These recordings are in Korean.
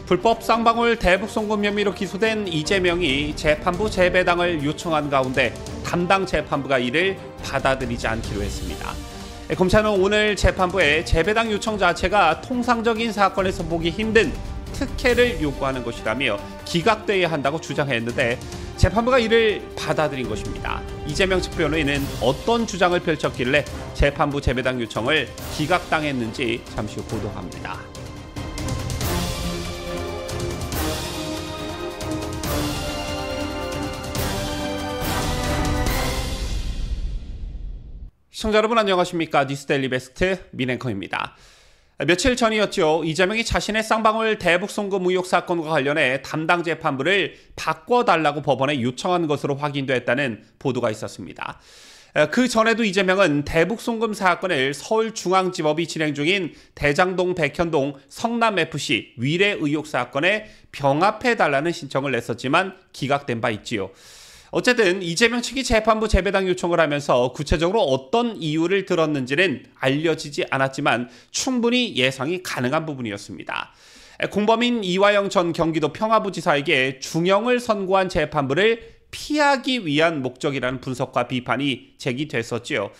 불법 쌍방울 대북 송금 혐의로 기소된 이재명이 재판부 재배당을 요청한 가운데 담당 재판부가 이를 받아들이지 않기로 했습니다. 검찰은 오늘 재판부에 재배당 요청 자체가 통상적인 사건에서 보기 힘든 특혜를 요구하는 것이라며 기각돼야 한다고 주장했는데 재판부가 이를 받아들인 것입니다. 이재명 측 변호인은 어떤 주장을 펼쳤길래 재판부 재배당 요청을 기각당했는지 잠시 후 보도합니다. 시청자 여러분 안녕하십니까? 뉴스데일리 베스트 민앵커입니다. 며칠 전이었죠. 이재명이 자신의 쌍방울 대북 송금 의혹 사건과 관련해 담당 재판부를 바꿔달라고 법원에 요청한 것으로 확인됐다는 보도가 있었습니다. 그 전에도 이재명은 대북 송금 사건을 서울중앙지법이 진행 중인 대장동, 백현동, 성남FC 위례 의혹 사건에 병합해달라는 신청을 냈었지만 기각된 바 있지요. 어쨌든 이재명 측이 재판부 재배당 요청을 하면서 구체적으로 어떤 이유를 들었는지는 알려지지 않았지만 충분히 예상이 가능한 부분이었습니다. 공범인 이화영 전 경기도 평화부지사에게 중형을 선고한 재판부를 피하기 위한 목적이라는 분석과 비판이 제기됐었지요.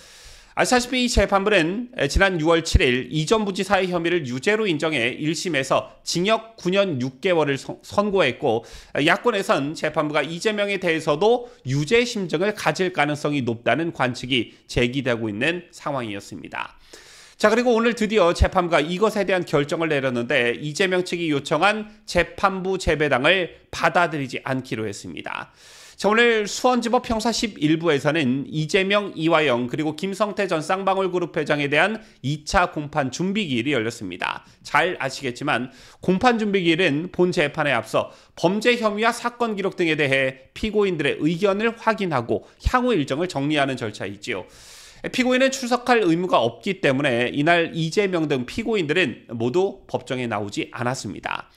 아시다시피 이 재판부는 지난 6월 7일 이 전 부지사의 혐의를 유죄로 인정해 1심에서 징역 9년 6개월을 선고했고 야권에선 재판부가 이재명에 대해서도 유죄 심정을 가질 가능성이 높다는 관측이 제기되고 있는 상황이었습니다. 자, 그리고 오늘 드디어 재판부가 이것에 대한 결정을 내렸는데 이재명 측이 요청한 재판부 재배당을 받아들이지 않기로 했습니다. 자, 오늘 수원지법 형사 11부에서는 이재명, 이화영 그리고 김성태 전 쌍방울그룹 회장에 대한 2차 공판 준비기일이 열렸습니다. 잘 아시겠지만 공판 준비기일은 본 재판에 앞서 범죄 혐의와 사건 기록 등에 대해 피고인들의 의견을 확인하고 향후 일정을 정리하는 절차이지요. 피고인은 출석할 의무가 없기 때문에 이날 이재명 등 피고인들은 모두 법정에 나오지 않았습니다.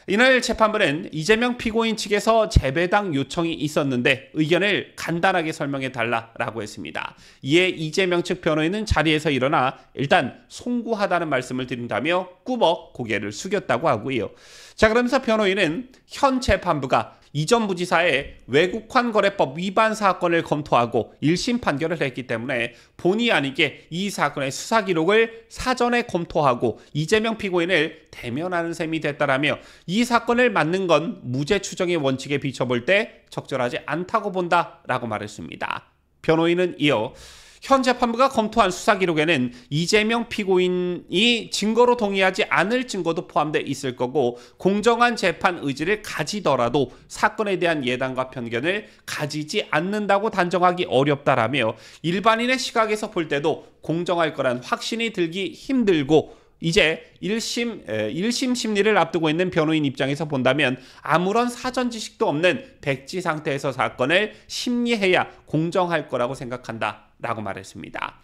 이날 재판부는 이재명 피고인 측에서 재배당 요청이 있었는데 의견을 간단하게 설명해 달라라고 했습니다. 이에 이재명 측 변호인은 자리에서 일어나 일단 송구하다는 말씀을 드린다며 꾸벅 고개를 숙였다고 하고요. 자, 그러면서 변호인은 현 재판부가 이 전 부지사의 외국환 거래법 위반 사건을 검토하고 1심 판결을 했기 때문에 본의 아니게 이 사건의 수사 기록을 사전에 검토하고 이재명 피고인을 대면하는 셈이 됐다라며 이 사건을 맞는 건 무죄 추정의 원칙에 비춰볼 때 적절하지 않다고 본다라고 말했습니다. 변호인은 이어 현 재판부가 검토한 수사 기록에는 이재명 피고인이 증거로 동의하지 않을 증거도 포함되어 있을 거고 공정한 재판 의지를 가지더라도 사건에 대한 예단과 편견을 가지지 않는다고 단정하기 어렵다라며 일반인의 시각에서 볼 때도 공정할 거란 확신이 들기 힘들고 이제 1심 심리를 앞두고 있는 변호인 입장에서 본다면 아무런 사전 지식도 없는 백지 상태에서 사건을 심리해야 공정할 거라고 생각한다라고 말했습니다.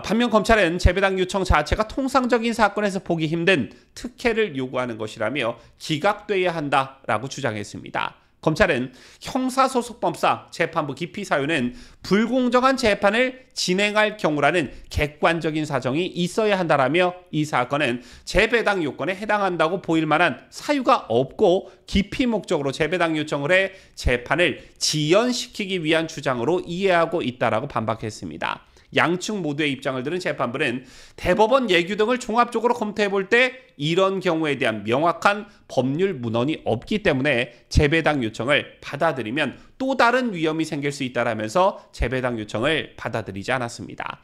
반면 검찰은 재배당 요청 자체가 통상적인 사건에서 보기 힘든 특혜를 요구하는 것이라며 기각돼야 한다라고 주장했습니다. 검찰은 형사소송법상 재판부 기피 사유는 불공정한 재판을 진행할 경우라는 객관적인 사정이 있어야 한다라며 이 사건은 재배당 요건에 해당한다고 보일 만한 사유가 없고 기피 목적으로 재배당 요청을 해 재판을 지연시키기 위한 주장으로 이해하고 있다라고 반박했습니다. 양측 모두의 입장을 들은 재판부는 대법원 예규 등을 종합적으로 검토해 볼 때 이런 경우에 대한 명확한 법률 문헌이 없기 때문에 재배당 요청을 받아들이면 또 다른 위험이 생길 수 있다라면서 재배당 요청을 받아들이지 않았습니다.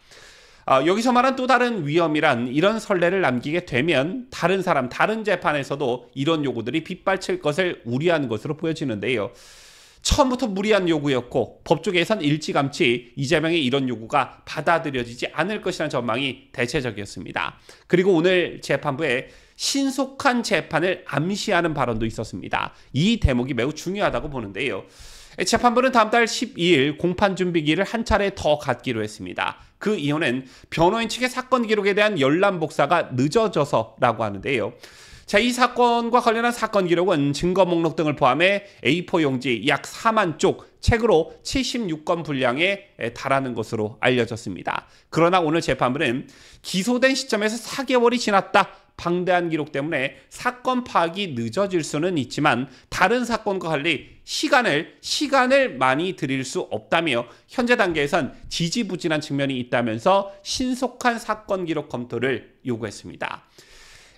여기서 말한 또 다른 위험이란 이런 선례를 남기게 되면 다른 재판에서도 이런 요구들이 빗발칠 것을 우려하는 것으로 보여지는데요. 처음부터 무리한 요구였고 법조계에선 일찌감치 이재명의 이런 요구가 받아들여지지 않을 것이라는 전망이 대체적이었습니다. 그리고 오늘 재판부에 신속한 재판을 암시하는 발언도 있었습니다. 이 대목이 매우 중요하다고 보는데요. 재판부는 다음 달 12일 공판 준비기일을 한 차례 더 갖기로 했습니다. 그 이유는 변호인 측의 사건 기록에 대한 열람 복사가 늦어져서라고 하는데요. 자, 이 사건과 관련한 사건 기록은 증거 목록 등을 포함해 A4 용지 약 4만 쪽, 책으로 76건 분량에 달하는 것으로 알려졌습니다. 그러나 오늘 재판부는 기소된 시점에서 4개월이 지났다, 방대한 기록 때문에 사건 파악이 늦어질 수는 있지만 다른 사건과 달리 시간을 많이 들일 수 없다며 현재 단계에선 지지부진한 측면이 있다면서 신속한 사건 기록 검토를 요구했습니다.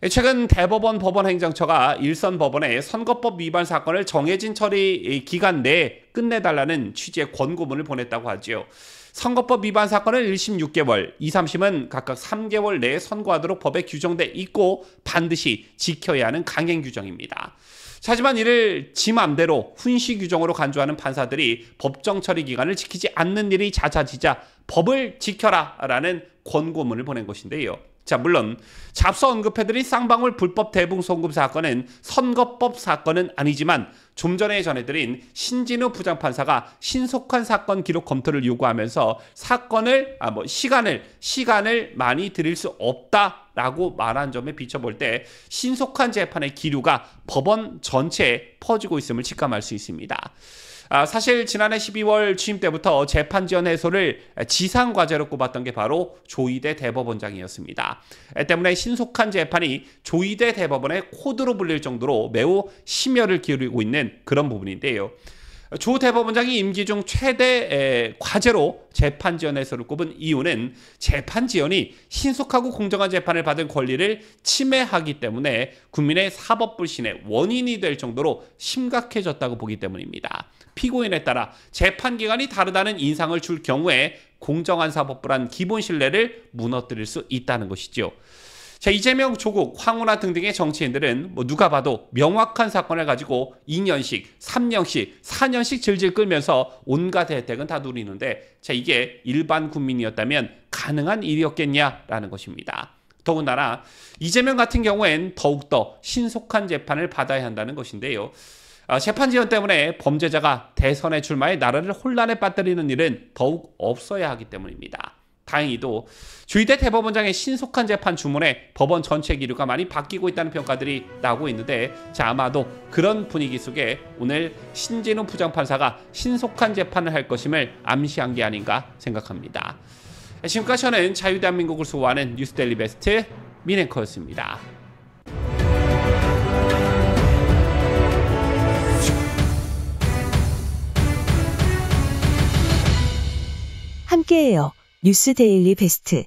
최근 대법원 법원행정처가 일선 법원에 선거법 위반 사건을 정해진 처리 기간 내에 끝내달라는 취지의 권고문을 보냈다고 하지요. 선거법 위반 사건은 1심 6개월, 2, 3심은 각각 3개월 내에 선고하도록 법에 규정돼 있고 반드시 지켜야 하는 강행 규정입니다. 하지만 이를 지 맘대로 훈시 규정으로 간주하는 판사들이 법정 처리 기간을 지키지 않는 일이 잦아지자 법을 지켜라라는 권고문을 보낸 것인데요. 자, 물론 앞서 언급해드린 쌍방울 불법 대북송금 사건은 선거법 사건은 아니지만 좀 전에 전해드린 신진우 부장판사가 신속한 사건 기록 검토를 요구하면서 시간을 많이 들일 수 없다라고 말한 점에 비춰볼 때 신속한 재판의 기류가 법원 전체에 퍼지고 있음을 직감할 수 있습니다. 사실 지난해 12월 취임 때부터 재판 지연 해소를 지상과제로 꼽았던 게 바로 조희대 대법원장이었습니다. 때문에 신속한 재판이 조희대 대법원의 코드로 불릴 정도로 매우 심혈을 기울이고 있는 그런 부분인데요. 조 대법원장이 임기 중 최대 과제로 재판 지연 해소를 꼽은 이유는 재판 지연이 신속하고 공정한 재판을 받은 권리를 침해하기 때문에 국민의 사법 불신의 원인이 될 정도로 심각해졌다고 보기 때문입니다. 피고인에 따라 재판 기간이 다르다는 인상을 줄 경우에 공정한 사법부란 기본 신뢰를 무너뜨릴 수 있다는 것이죠. 자, 이재명, 조국, 황운하 등등의 정치인들은 누가 봐도 명확한 사건을 가지고 2년씩, 3년씩, 4년씩 질질 끌면서 온갖 혜택은 다 누리는데 자, 이게 일반 국민이었다면 가능한 일이었겠냐라는 것입니다. 더군다나 이재명 같은 경우엔 더욱더 신속한 재판을 받아야 한다는 것인데요. 재판 지연 때문에 범죄자가 대선에 출마해 나라를 혼란에 빠뜨리는 일은 더욱 없어야 하기 때문입니다. 다행히도 조희대 대법원장의 신속한 재판 주문에 법원 전체 기류가 많이 바뀌고 있다는 평가들이 나오고 있는데 자, 아마도 그런 분위기 속에 오늘 신진우 부장판사가 신속한 재판을 할 것임을 암시한 게 아닌가 생각합니다. 지금까지 저는 자유대한민국을 수호하는 뉴스데일리 베스트 민앵커였습니다. 함께해요. 뉴스 데일리 베스트.